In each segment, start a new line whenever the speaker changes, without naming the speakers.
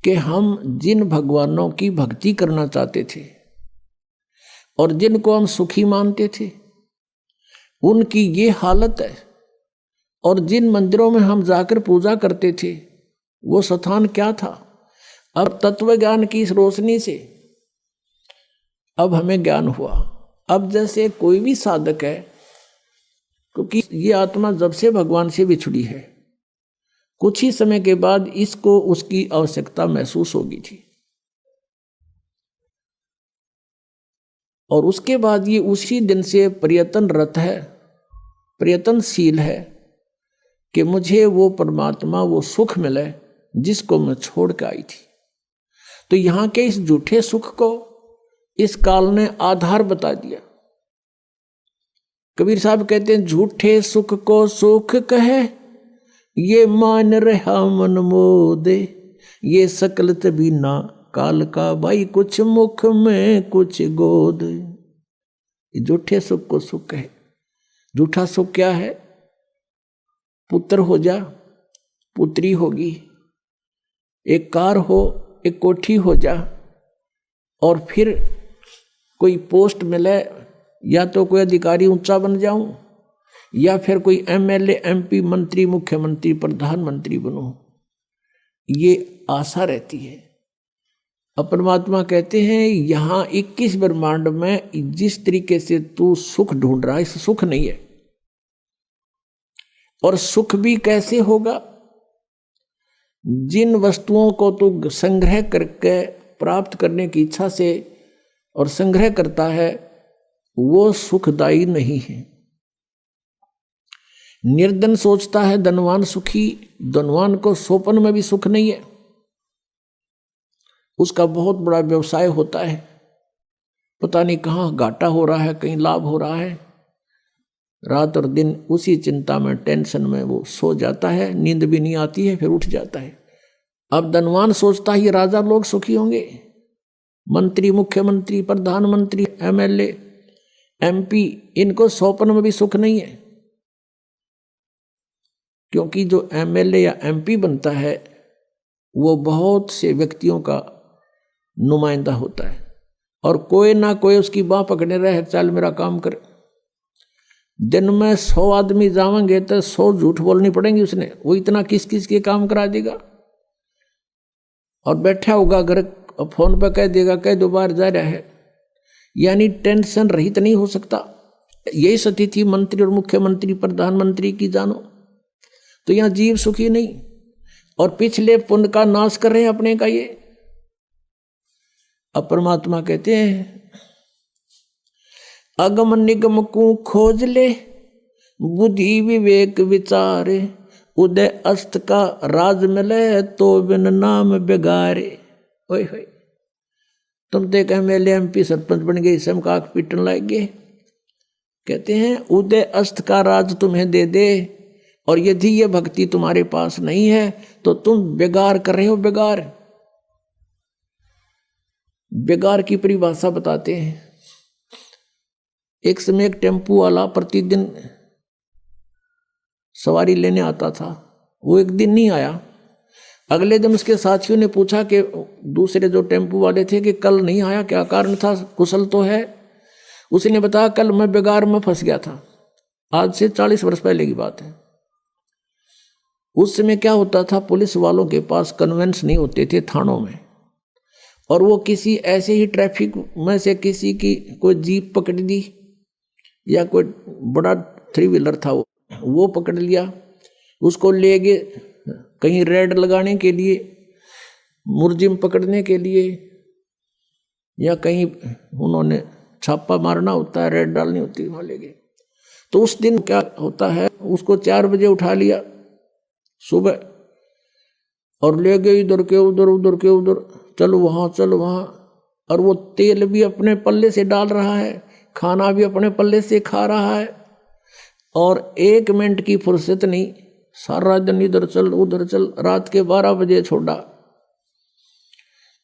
कि हम जिन भगवानों की भक्ति करना चाहते थे और जिनको हम सुखी मानते थे उनकी ये हालत है, और जिन मंदिरों में हम जाकर पूजा करते थे वो स्थान क्या था। अब तत्व ज्ञान की इस रोशनी से अब हमें ज्ञान हुआ। अब जैसे कोई भी साधक है, क्योंकि ये आत्मा जब से भगवान से बिछड़ी है, कुछ ही समय के बाद इसको उसकी आवश्यकता महसूस होगी थी, और उसके बाद ये उसी दिन से प्रयत्नरत है, प्रयत्नशील है कि मुझे वो परमात्मा, वो सुख मिले जिसको मैं छोड़ के आई थी। तो यहाँ के इस झूठे सुख को इस काल ने आधार बता दिया। कबीर साहब कहते हैं, झूठे सुख को सुख कहे, ये मान रहा मन मोदे, ये सकल तबीना काल का भाई, कुछ मुख में कुछ गोद। ये झूठे सुख को सुख कहे। झूठा सुख क्या है? पुत्र हो जा, पुत्री होगी, एक कार हो, एक कोठी हो जा, और फिर कोई पोस्ट मिले, या तो कोई अधिकारी ऊंचा बन जाऊं, या फिर कोई एमएलए, एमपी, मंत्री, मुख्यमंत्री, प्रधानमंत्री बनूं, ये आशा रहती है। अब परमात्मा कहते हैं यहां 21 ब्रह्मांड में जिस तरीके से तू सुख ढूंढ रहा है, इस सुख नहीं है। और सुख भी कैसे होगा? जिन वस्तुओं को तू संग्रह करके प्राप्त करने की इच्छा से और संग्रह करता है वो सुखदायी नहीं है। निर्धन सोचता है धनवान सुखी, धनवान को सोपन में भी सुख नहीं है। उसका बहुत बड़ा व्यवसाय होता है, पता नहीं कहाँ घाटा हो रहा है, कहीं लाभ हो रहा है, रात और दिन उसी चिंता में, टेंशन में वो सो जाता है, नींद भी नहीं आती है, फिर उठ जाता है। अब धनवान सोचता है ये राजा लोग सुखी होंगे, मंत्री, मुख्यमंत्री, प्रधानमंत्री, एमएलए, एमपी, इनको स्वप्न में भी सुख नहीं है। क्योंकि जो एमएलए या एमपी बनता है वो बहुत से व्यक्तियों का नुमाइंदा होता है, और कोई ना कोई उसकी बाह पकड़ने रहे, चल मेरा काम कर। दिन में 100 आदमी जावेंगे तो 100 झूठ बोलनी पड़ेंगी उसने, वो इतना किस किस के काम करा देगा। और बैठा होगा घर, फोन पर कह देगा, कह दो बार जा रहा है, यानी टेंशन रहित नहीं हो सकता। यही स्थिति थी मंत्री और मुख्यमंत्री, प्रधानमंत्री की, जानो तो यहां जीव सुखी नहीं, और पिछले पुण्य का नाश कर रहे हैं अपने का ये। अब परमात्मा कहते हैं अगम निगम को खोज ले, बुद्धि विवेक विचारे, उदय अस्त का राज मिले तो बिन नाम बेगारे। ओए होए, तुम तो एक एमएलए, एमपी, सरपंच बन गए, इसम का आंख पीटन लग गए। कहते हैं उदय अस्त का राज तुम्हें दे दे, और यदि ये भक्ति तुम्हारे पास नहीं है तो तुम बेगार कर रहे हो। बेगार, बेगार की परिभाषा बताते हैं। एक समय एक टेम्पू वाला प्रतिदिन सवारी लेने आता था, वो एक दिन नहीं आया। अगले दिन उसके साथियों ने पूछा कि दूसरे जो टेम्पू वाले थे कि कल नहीं आया, क्या कारण था, कुशल तो है? उसने बताया कल मैं बेगार में फंस गया था। आज से 40 वर्ष पहले की बात है। उस समय क्या होता था, पुलिस वालों के पास कन्वेंस नहीं होते थे थानों में, और वो किसी ऐसे ही ट्रैफिक में से किसी की कोई जीप पकड़ दी, या कोई बड़ा 3 व्हीलर था वो पकड़ लिया, उसको ले गए कहीं रेड लगाने के लिए, मुर्जिम पकड़ने के लिए, या कहीं उन्होंने छापा मारना होता है, रेड डालनी होती है, वहाँ ले गए। तो उस दिन क्या होता है, उसको 4 बजे उठा लिया सुबह, और ले गए इधर के उधर, उधर के उधर, चलो वहाँ चलो वहाँ। और वो तेल भी अपने पल्ले से डाल रहा है, खाना भी अपने पल्ले से खा रहा है, और 1 मिनट की फुर्सत नहीं, सारा दिन इधर चल उधर चल। रात के 12 बजे छोड़ा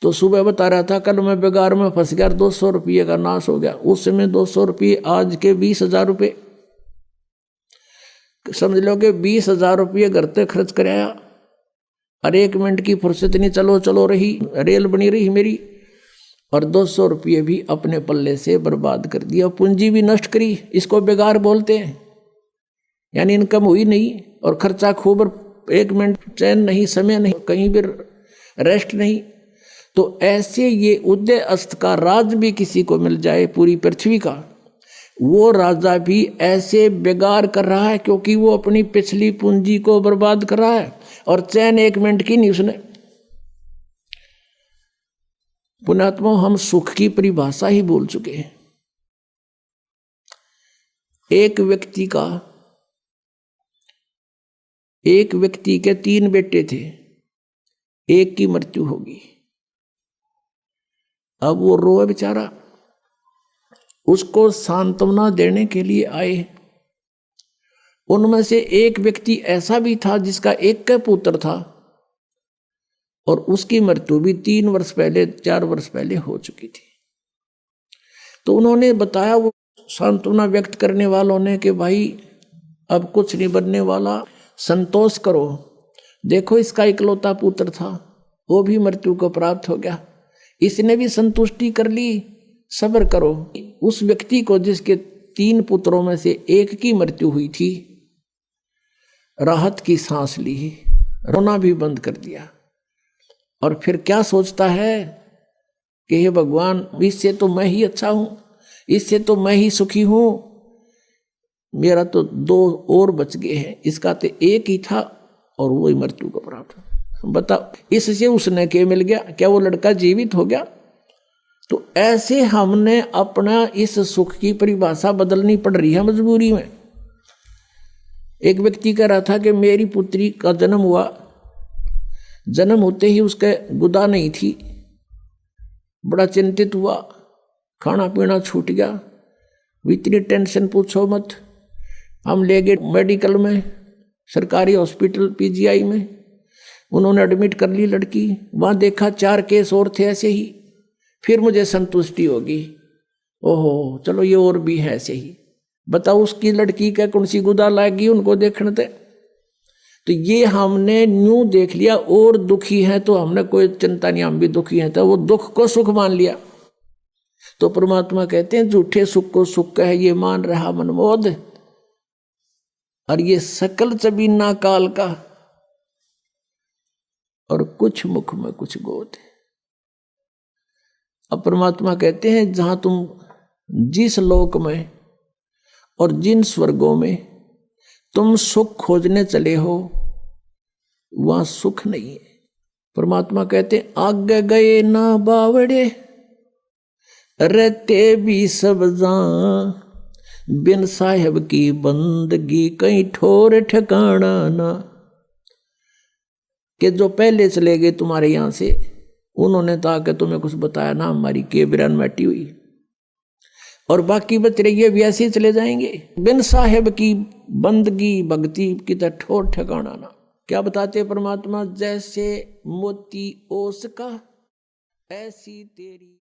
तो सुबह बता रहा था कल मैं बेगार में फंस गया, 200 रुपये का नाश हो गया। उस समय 200 रुपये आज के 20,000 रुपये, समझ लो कि 20,000 रुपये घर पे खर्च कराया। और 1 मिनट की फुर्सत नहीं, चलो चलो रही, रेल बनी रही मेरी, और 200 रुपये भी अपने पल्ले से बर्बाद कर दिया, पूंजी भी नष्ट करी। इसको बेकार बोलते हैं, यानी इनकम हुई नहीं और खर्चा खूब, 1 मिनट चैन नहीं, समय नहीं, कहीं भी रेस्ट नहीं। तो ऐसे ये उदय अस्त का राज भी किसी को मिल जाए पूरी पृथ्वी का, वो राजा भी ऐसे बेकार कर रहा है, क्योंकि वो अपनी पिछली पूंजी को बर्बाद कर रहा है और चैन 1 मिनट की नहीं उसने। पुण्यात्मा, हम सुख की परिभाषा ही भूल चुके हैं। एक व्यक्ति के 3 बेटे थे, एक की मृत्यु होगी। अब वो रोए बेचारा, उसको सांत्वना देने के लिए आए। उनमें से एक व्यक्ति ऐसा भी था जिसका एक का पुत्र था और उसकी मृत्यु भी 3 वर्ष पहले, 4 वर्ष पहले हो चुकी थी। तो उन्होंने बताया, वो सांत्वना व्यक्त करने वालों ने, कि भाई अब कुछ नहीं बनने वाला, संतोष करो, देखो इसका इकलौता पुत्र था, वो भी मृत्यु को प्राप्त हो गया, इसने भी संतुष्टि कर ली, सब्र करो। उस व्यक्ति को जिसके 3 पुत्रों में से एक की मृत्यु हुई थी, राहत की सांस ली, रोना भी बंद कर दिया, और फिर क्या सोचता है कि हे भगवान, इससे तो मैं ही अच्छा हूं, इससे तो मैं ही सुखी हूं, मेरा तो 2 और बच गए हैं, इसका तो एक ही था और वही मृत्यु को प्राप्त। बताओ, इससे उसने क्या मिल गया? क्या वो लड़का जीवित हो गया? तो ऐसे हमने अपना इस सुख की परिभाषा बदलनी पड़ रही है मजबूरी में। एक व्यक्ति कह रहा था कि मेरी पुत्री का जन्म हुआ, जन्म होते ही उसके गुदा नहीं थी, बड़ा चिंतित हुआ, खाना पीना छूट गया, इतनी टेंशन पूछो मत। हम ले गए मेडिकल में, सरकारी हॉस्पिटल पीजीआई में, उन्होंने एडमिट कर ली लड़की, वहाँ देखा 4 केस और थे ऐसे ही, फिर मुझे संतुष्टि होगी, ओहो चलो ये और भी है ऐसे ही। बताओ उसकी लड़की का कौन सी गुदा लागी उनको देखने थे। तो ये हमने न्यू देख लिया, और दुखी है तो हमने कोई चिंता नहीं, हम भी दुखी हैं, तो वो दुख को सुख मान लिया। तो परमात्मा कहते हैं झूठे सुख को सुख है ये मान रहा मनमोद, और ये सकल चबीना काल का, और कुछ मुख में कुछ गोद। अब परमात्मा कहते हैं जहां तुम जिस लोक में और जिन स्वर्गों में तुम सुख खोजने चले हो, वहां सुख नहीं है। परमात्मा कहते हैं आगे गए ना बावड़े, रहते भी सब जान, बिन साहेब की बंदगी कहीं ठोर ठिकाना ना। कि जो पहले चले गए तुम्हारे यहां से, उन्होंने तो आके तुम्हें कुछ बताया ना, हमारी के बिरान मैटी हुई, और बाकी बच रही भी ऐसे ही चले जाएंगे। बिन साहेब की बंदगी भक्ति की तो ठोर ठिकाना ना। क्या बताते परमात्मा? जैसे मोती ओस का, ऐसी तेरी